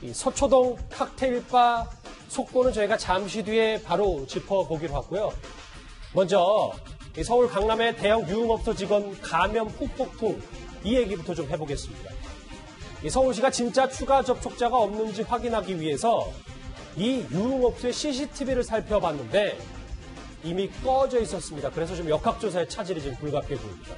이 서초동 칵테일바 속보는 저희가 잠시 뒤에 바로 짚어보기로 하고요. 먼저 서울 강남의 대형 유흥업소 직원 감염 후폭풍 이 얘기부터 좀 해보겠습니다. 서울시가 진짜 추가 접촉자가 없는지 확인하기 위해서 이 유흥업소의 CCTV를 살펴봤는데 이미 꺼져 있었습니다. 그래서 좀 역학조사의 차질이 지금 불가피해 보입니다.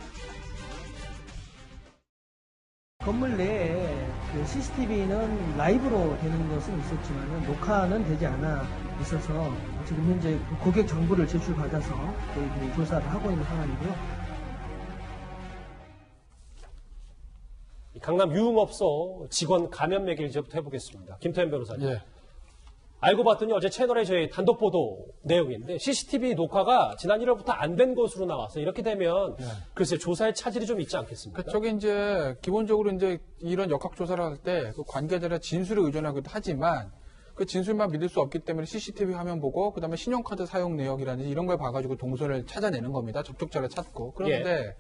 건물 내에 그 CCTV는 라이브로 되는 것은 있었지만 녹화는 되지 않아 있어서 지금 현재 고객 정보를 제출받아서 저희들이 조사를 하고 있는 상황이고요. 강남 유흥업소 직원 감염 얘기를 이제부터 해보겠습니다. 김태현 변호사님. 예. 알고 봤더니 어제 채널에 저희 단독 보도 내용인데 CCTV 녹화가 지난 1월부터 안 된 것으로 나왔어요. 이렇게 되면 글쎄 조사에 차질이 좀 있지 않겠습니까? 그쪽에 이제 기본적으로 이제 이런 역학 조사를 할 때 그 관계자의 진술에 의존하기도 하지만 그 진술만 믿을 수 없기 때문에 CCTV 화면 보고 그다음에 신용카드 사용 내역이라든지 이런 걸 봐가지고 동선을 찾아내는 겁니다. 접촉자를 찾고. 그런데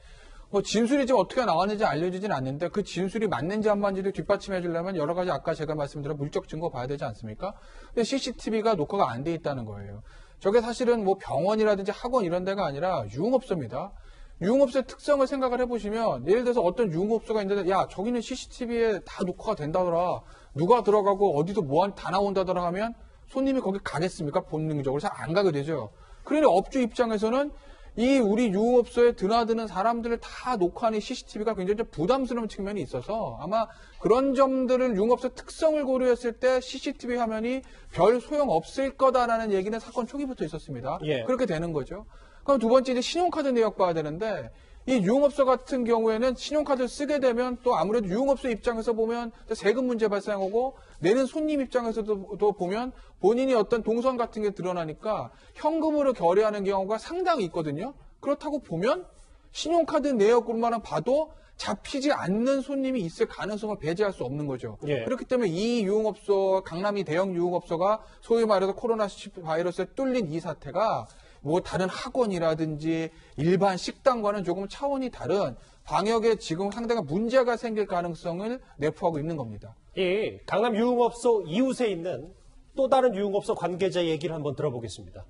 뭐 진술이 지금 어떻게 나왔는지 알려지진 않는데 그 진술이 맞는지 안 맞는지를 뒷받침해 주려면 여러 가지 아까 제가 말씀드린 물적 증거 봐야 되지 않습니까? 근데 CCTV가 녹화가 안 돼 있다는 거예요. 저게 사실은 뭐 병원이라든지 학원 이런 데가 아니라 유흥업소입니다. 유흥업소의 특성을 생각을 해보시면 예를 들어서 어떤 유흥업소가 있는데 야 저기는 CCTV에 다 녹화가 된다더라. 누가 들어가고 어디서 뭐한 다 나온다더라 하면 손님이 거기 가겠습니까? 본능적으로 잘 안 가게 되죠. 그러니 업주 입장에서는 이 우리 유흥업소에 드나드는 사람들을 다 녹화하는 CCTV가 굉장히 좀 부담스러운 측면이 있어서 아마 그런 점들을 유흥업소 특성을 고려했을 때 CCTV 화면이 별 소용 없을 거다라는 얘기는 사건 초기부터 있었습니다. 그렇게 되는 거죠. 그럼 두 번째 이제 신용카드 내역 봐야 되는데 이 유흥업소 같은 경우에는 신용카드를 쓰게 되면 또 아무래도 유흥업소 입장에서 보면 세금 문제 발생하고 내는 손님 입장에서도 보면 본인이 어떤 동선 같은 게 드러나니까 현금으로 거래하는 경우가 상당히 있거든요. 그렇다고 보면 신용카드 내역으로만 봐도 잡히지 않는 손님이 있을 가능성을 배제할 수 없는 거죠. 그렇기 때문에 이 유흥업소, 강남이 대형 유흥업소가 소위 말해서 코로나 바이러스에 뚫린 이 사태가 뭐 다른 학원이라든지 일반 식당과는 조금 차원이 다른 방역에 지금 상당히 문제가 생길 가능성을 내포하고 있는 겁니다. 이 강남 유흥업소 이웃에 있는 또 다른 유흥업소 관계자 얘기를 한번 들어보겠습니다.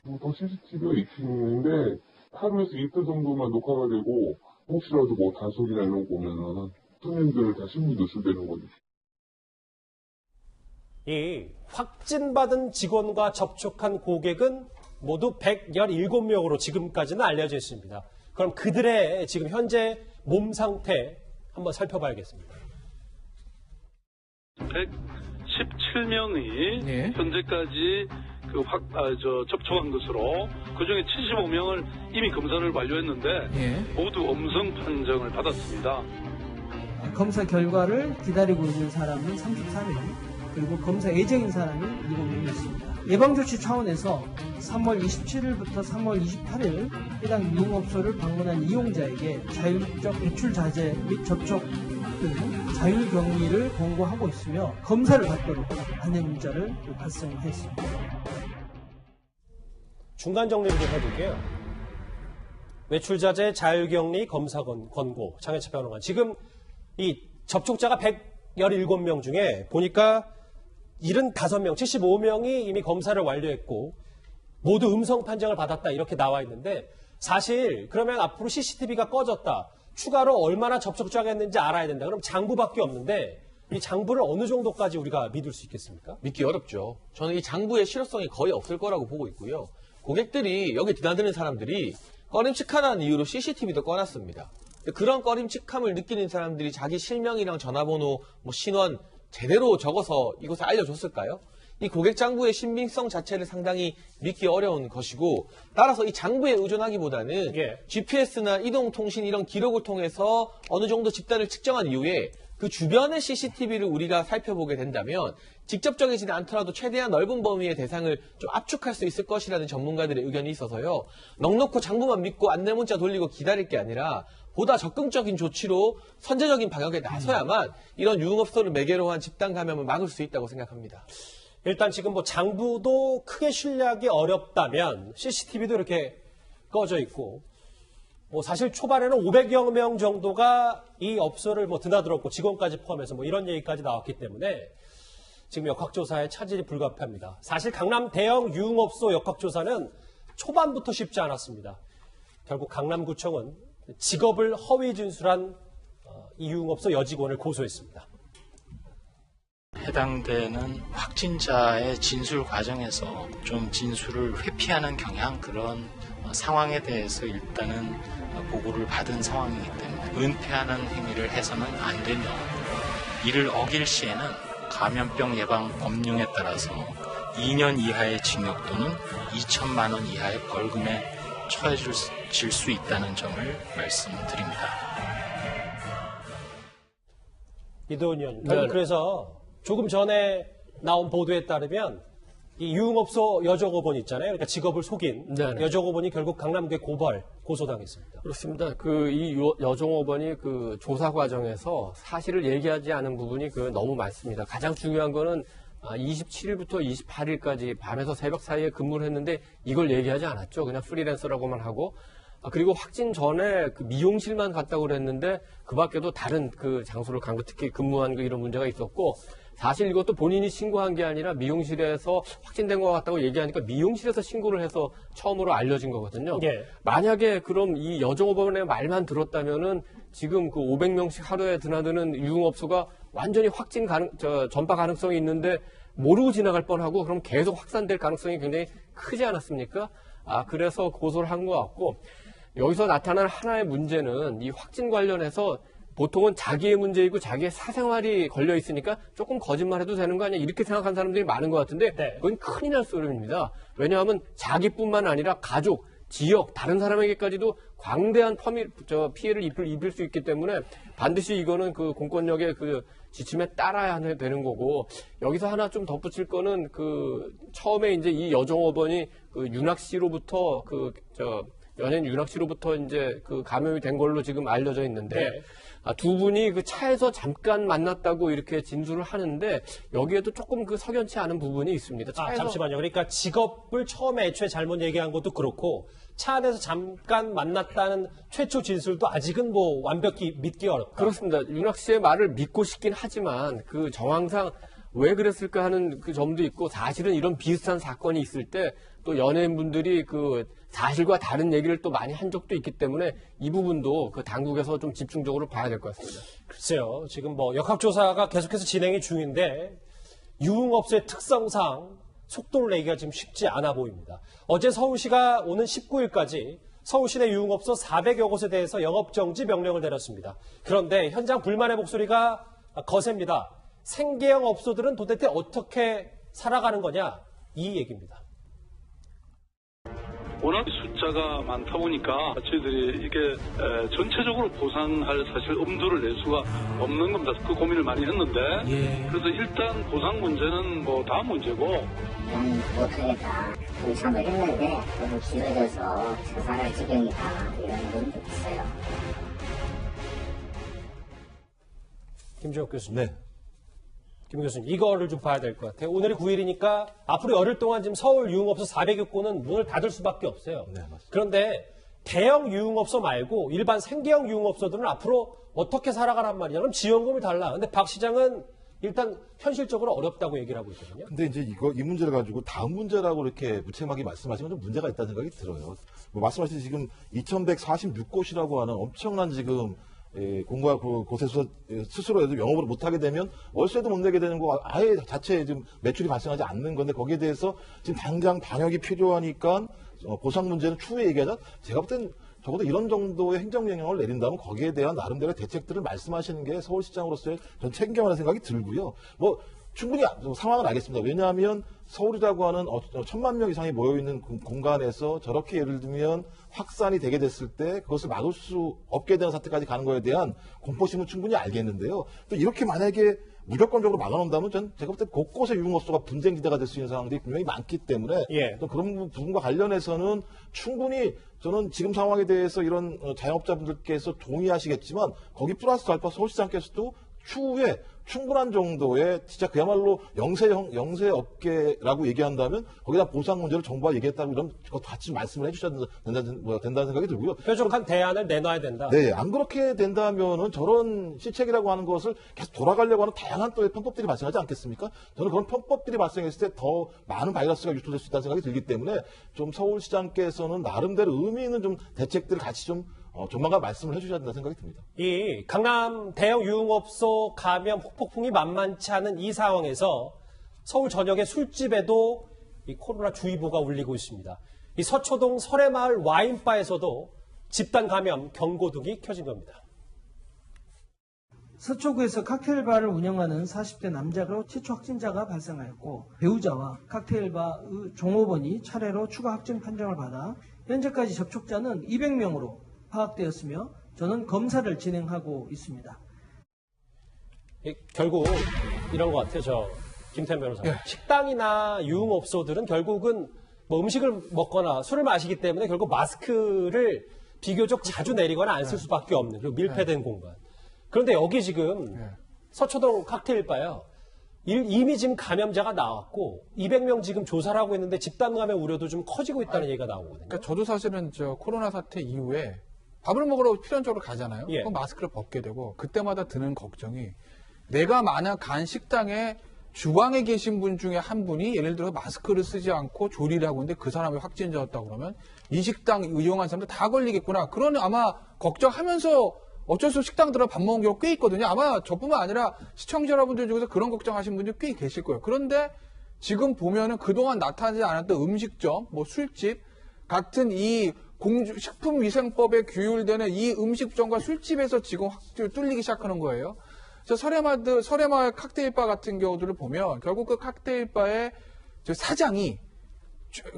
보통 CCTV가 있긴 있는데 하루에서 이틀 정도만 녹화가 되고 혹시라도 뭐 단속이나 이런 거 보면은 손님들 다 신문 노출되는 거죠. 이 확진받은 직원과 접촉한 고객은 모두 117명으로 지금까지는 알려져 있습니다. 그럼 그들의 지금 현재 몸 상태 한번 살펴봐야겠습니다. 117명이 현재까지 접촉한 것으로 그중에 75명을 이미 검사를 완료했는데 모두 음성 판정을 받았습니다. 검사 결과를 기다리고 있는 사람은 34명. 그리고 검사 예정인 사람이 7명이 있습니다. 예방조치 차원에서 3월 27일부터 3월 28일 해당 유흥업소를 방문한 이용자에게 자율적 외출 자제 및 접촉 등 자율격리를 권고하고 있으며 검사를 받도록 안내 문자를 발송했습니다. 중간 정리를 좀 해볼게요. 외출 자제 자율격리 검사 권고 장혜철 변호관. 지금 이 접촉자가 117명 중에 보니까 75명, 75명이 이미 검사를 완료했고 모두 음성 판정을 받았다 이렇게 나와 있는데 사실 그러면 앞으로 CCTV가 꺼졌다. 추가로 얼마나 접촉자가 했는지 알아야 된다. 그럼 장부밖에 없는데 이 장부를 어느 정도까지 우리가 믿을 수 있겠습니까? 믿기 어렵죠. 저는 이 장부의 실효성이 거의 없을 거라고 보고 있고요. 고객들이 여기 드나드는 사람들이 꺼림칙하다는 이유로 CCTV도 꺼놨습니다. 그런 꺼림칙함을 느끼는 사람들이 자기 실명이랑 전화번호, 신원 제대로 적어서 이곳에 알려줬을까요? 이 고객 장부의 신빙성 자체를 상당히 믿기 어려운 것이고 따라서 이 장부에 의존하기보다는 GPS나 이동통신 이런 기록을 통해서 어느 정도 집단을 측정한 이후에 그 주변의 CCTV를 우리가 살펴보게 된다면 직접적이지 않더라도 최대한 넓은 범위의 대상을 좀 압축할 수 있을 것이라는 전문가들의 의견이 있어서요. 넉넉히 장부만 믿고 안내문자 돌리고 기다릴 게 아니라 보다 적극적인 조치로 선제적인 방역에 나서야만 이런 유흥업소를 매개로 한 집단 감염을 막을 수 있다고 생각합니다. 일단 지금 뭐 장부도 크게 신뢰하기 어렵다면 CCTV도 이렇게 꺼져 있고 사실 초반에는 500여 명 정도가 이 업소를 드나들었고 직원까지 포함해서 이런 얘기까지 나왔기 때문에 지금 역학조사에 차질이 불가피합니다. 사실 강남 대형 유흥업소 역학조사는 초반부터 쉽지 않았습니다. 결국 강남구청은 직업을 허위 진술한 이 유흥업소 여직원을 고소했습니다. 해당되는 확진자의 진술 과정에서 좀 진술을 회피하는 경향, 그런 상황에 대해서 일단은 보고를 받은 상황이기 때문에 은폐하는 행위를 해서는 안 되며, 이를 어길 시에는 감염병 예방 법령에 따라서 2년 이하의 징역 또는 2천만 원 이하의 벌금에 처해질 수 있다는 점을 말씀드립니다. 이도훈 의원, 그래서 조금 전에 나온 보도에 따르면 이 유흥업소 여직원 있잖아요. 그러니까 직업을 속인 여직원이 결국 강남구에 고소당했습니다. 그렇습니다. 이 여종업원이 조사 과정에서 사실을 얘기하지 않은 부분이 너무 많습니다. 가장 중요한 거는 27일부터 28일까지 밤에서 새벽 사이에 근무를 했는데 이걸 얘기하지 않았죠. 그냥 프리랜서라고만 하고. 그리고 확진 전에 미용실만 갔다고 그랬는데 그 밖에도 다른 장소를 간 거, 특히 근무한 이런 문제가 있었고, 사실 이것도 본인이 신고한 게 아니라 미용실에서 확진된 것 같다고 얘기하니까 미용실에서 신고를 해서 처음으로 알려진 거거든요. 예. 만약에 그럼 이 여종업원의 말만 들었다면은 지금 500명씩 하루에 드나드는 유흥업소가 완전히 전파 가능성이 있는데 모르고 지나갈 뻔하고 그럼 계속 확산될 가능성이 굉장히 크지 않았습니까? 그래서 고소를 한 것 같고, 여기서 나타난 하나의 문제는 이 확진 관련해서 보통은 자기의 문제이고 자기의 사생활이 걸려 있으니까 조금 거짓말해도 되는 거 아니야, 이렇게 생각하는 사람들이 많은 것 같은데 그건 큰일 날 소리입니다. 왜냐하면 자기뿐만 아니라 가족, 지역, 다른 사람에게까지도 광대한 피해를 입힐 수 있기 때문에 반드시 이거는 공권력의 지침에 따라야 되는 거고, 여기서 하나 좀 덧붙일 거는 처음에 이제 이 여종업원이 윤학 씨로부터 연예인 윤학 씨로부터 이제 감염이 된 걸로 지금 알려져 있는데, 두 분이 차에서 잠깐 만났다고 이렇게 진술을 하는데 여기에도 조금 석연치 않은 부분이 있습니다. 잠시만요. 그러니까 직업을 처음에 애초에 잘못 얘기한 것도 그렇고 차 안에서 잠깐 만났다는 최초 진술도 아직은 완벽히 믿기 어렵다. 그렇습니다. 윤학 씨의 말을 믿고 싶긴 하지만 정황상 왜 그랬을까 하는 점도 있고, 사실은 이런 비슷한 사건이 있을 때 또 연예인분들이 사실과 다른 얘기를 또 많이 한 적도 있기 때문에 이 부분도 당국에서 좀 집중적으로 봐야 될 것 같습니다. 글쎄요. 지금 역학조사가 계속해서 진행이 중인데 유흥업소의 특성상 속도를 내기가 지금 쉽지 않아 보입니다. 어제 서울시가 오는 19일까지 서울시 내 유흥업소 400여 곳에 대해서 영업정지 명령을 내렸습니다. 그런데 현장 불만의 목소리가 거셉니다. 생계형 업소들은 도대체 어떻게 살아가는 거냐, 이 얘기입니다. 워낙 숫자가 많다 보니까 저희들이 이게 전체적으로 보상할 사실 엄두를 낼 수가 없는 겁니다. 그 고민을 많이 했는데, 그래서 일단 보상 문제는 다음 문제고. 못하겠다. 동참을 했는데 너무 길어져서 자살할 지경이다, 이런 분도 있어요. 김주혁 교수님. 네. 김 교수님, 이거를 좀 봐야 될 것 같아요. 오늘이 9일이니까 앞으로 열흘 동안 지금 서울 유흥업소 400여 곳은 문을 닫을 수밖에 없어요. 네, 맞습니다. 그런데 대형 유흥업소 말고 일반 생계형 유흥업소들은 앞으로 어떻게 살아가란 말이냐? 그럼 지원금을 달라. 근데 박 시장은 일단 현실적으로 어렵다고 얘기를 하고 있거든요. 근데 이제 이 문제를 가지고 다음 문제라고 이렇게 무책임하게 말씀하시면 좀 문제가 있다는 생각이 들어요. 말씀하신 지금 2146곳이라고 하는 엄청난 지금 공과 곳에서 스스로 영업을 못하게 되면 월세도 못 내게 되는 거, 아예 자체에 지금 매출이 발생하지 않는 건데, 거기에 대해서 지금 당장 방역이 필요하니까 보상 문제는 추후에 얘기하자. 제가 볼 땐 적어도 이런 정도의 행정명령을 내린다면 거기에 대한 나름대로의 대책들을 말씀하시는 게 서울시장으로서의 전 책임감이라는 생각이 들고요. 충분히 상황은 알겠습니다. 왜냐하면 서울이라고 하는 1000만 명 이상이 모여있는 공간에서 저렇게 예를 들면 확산이 되게 됐을 때 그것을 막을 수 없게 되는 사태까지 가는 거에 대한 공포심은 충분히 알겠는데요. 또 이렇게 만약에 무조건적으로 막아놓는다면 제가 볼 때 곳곳에 유흥업소가 분쟁지대가 될 수 있는 상황들이 분명히 많기 때문에 또 그런 부분과 관련해서는 충분히 저는 지금 상황에 대해서 이런 자영업자분들께서 동의하시겠지만 거기 플러스 알파 서울시장께서도 추후에 충분한 정도의 진짜 그야말로 영세 업계라고 얘기한다면 거기다 보상 문제를 정부가 얘기했다고 이런 것 같이 말씀을 해주셔야 된다는 생각이 들고요. 뾰족한 대안을 내놔야 된다. 네, 안 그렇게 된다면은 저런 실책이라고 하는 것을 계속 돌아가려고 하는 다양한 또 편법들이 발생하지 않겠습니까? 저는 그런 편법들이 발생했을 때 더 많은 바이러스가 유통될 수 있다는 생각이 들기 때문에 좀 서울시장께서는 나름대로 의미 있는 좀 대책들을 같이 좀 조만간 말씀을 해주셔야 된다는 생각이 듭니다. 이 강남 대형 유흥업소 감염 폭풍이 만만치 않은 이 상황에서 서울 전역의 술집에도 이 코로나 주의보가 울리고 있습니다. 이 서초동 설해마을 와인바에서도 집단 감염 경고등이 켜진 겁니다. 서초구에서 칵테일바를 운영하는 40대 남자로 최초 확진자가 발생하였고 배우자와 칵테일바의 종업원이 차례로 추가 확진 판정을 받아 현재까지 접촉자는 200명으로 파악되었으며 저는 검사를 진행하고 있습니다. 결국 이런 것 같아요. 김태현 변호사님. 식당이나 유흥업소들은 결국은 뭐 음식을 먹거나 술을 마시기 때문에 결국 마스크를 비교적 자주 내리거나 안 쓸 수밖에 없는 그리고 밀폐된 공간. 그런데 여기 지금 서초동 칵테일바요. 이미 지금 감염자가 나왔고 200명 지금 조사를 하고 있는데 집단 감염 우려도 좀 커지고 있다는 얘기가 나오거든요. 그러니까 저도 사실은 코로나 사태 이후에 밥을 먹으러 필연적으로 가잖아요. 예. 그럼 마스크를 벗게 되고 그때마다 드는 걱정이 내가 만약 간 식당에 주방에 계신 분 중에 한 분이 예를 들어 마스크를 쓰지 않고 조리를 하고 있는데 그 사람이 확진자였다고 그러면 이 식당 이용한 사람들 다 걸리겠구나. 그런 아마 걱정하면서 어쩔 수 없이 식당 들어 밥 먹은 경우가 꽤 있거든요. 아마 저뿐만 아니라 시청자 여러분들 중에서 그런 걱정하신 분들 꽤 계실 거예요. 그런데 지금 보면은 그동안 나타나지 않았던 음식점, 뭐 술집 같은 이 식품위생법에 규율되는 이 음식점과 술집에서 지금 뚫리기 시작하는 거예요. 그래서 설해마을 칵테일바 같은 경우들을 보면 결국 그 칵테일바의 사장이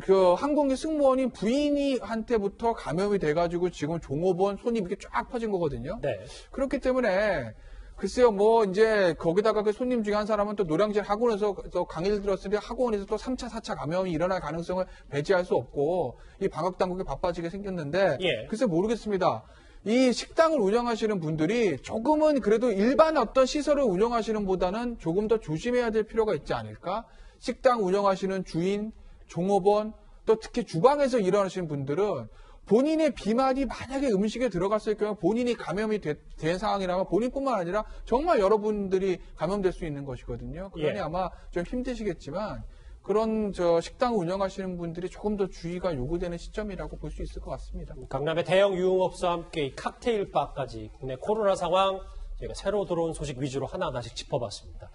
그 항공기 승무원인 부인한테부터 감염이 돼가지고 지금 종업원 손님 이렇게 쫙 퍼진 거거든요. 네. 그렇기 때문에 글쎄요, 뭐 이제 거기다가 그 손님 중에 한 사람은 또 노량진 학원에서 또 강의를 들었으니 학원에서 또 3차, 4차 감염이 일어날 가능성을 배제할 수 없고 이 방역 당국이 바빠지게 생겼는데 글쎄 모르겠습니다. 이 식당을 운영하시는 분들이 조금은 그래도 일반 어떤 시설을 운영하시는 보다는 조금 더 조심해야 될 필요가 있지 않을까? 식당 운영하시는 주인, 종업원, 또 특히 주방에서 일하시는 분들은 본인의 비말이 만약에 음식에 들어갔을 경우 본인이 감염이 된 상황이라면 본인뿐만 아니라 정말 여러분들이 감염될 수 있는 것이거든요. 그러니 아마 좀 힘드시겠지만 그런 식당 운영하시는 분들이 조금 더 주의가 요구되는 시점이라고 볼 수 있을 것 같습니다. 강남의 대형 유흥업소와 함께 이 칵테일바까지 국내 코로나 상황 저희가 새로 들어온 소식 위주로 하나하나씩 짚어봤습니다.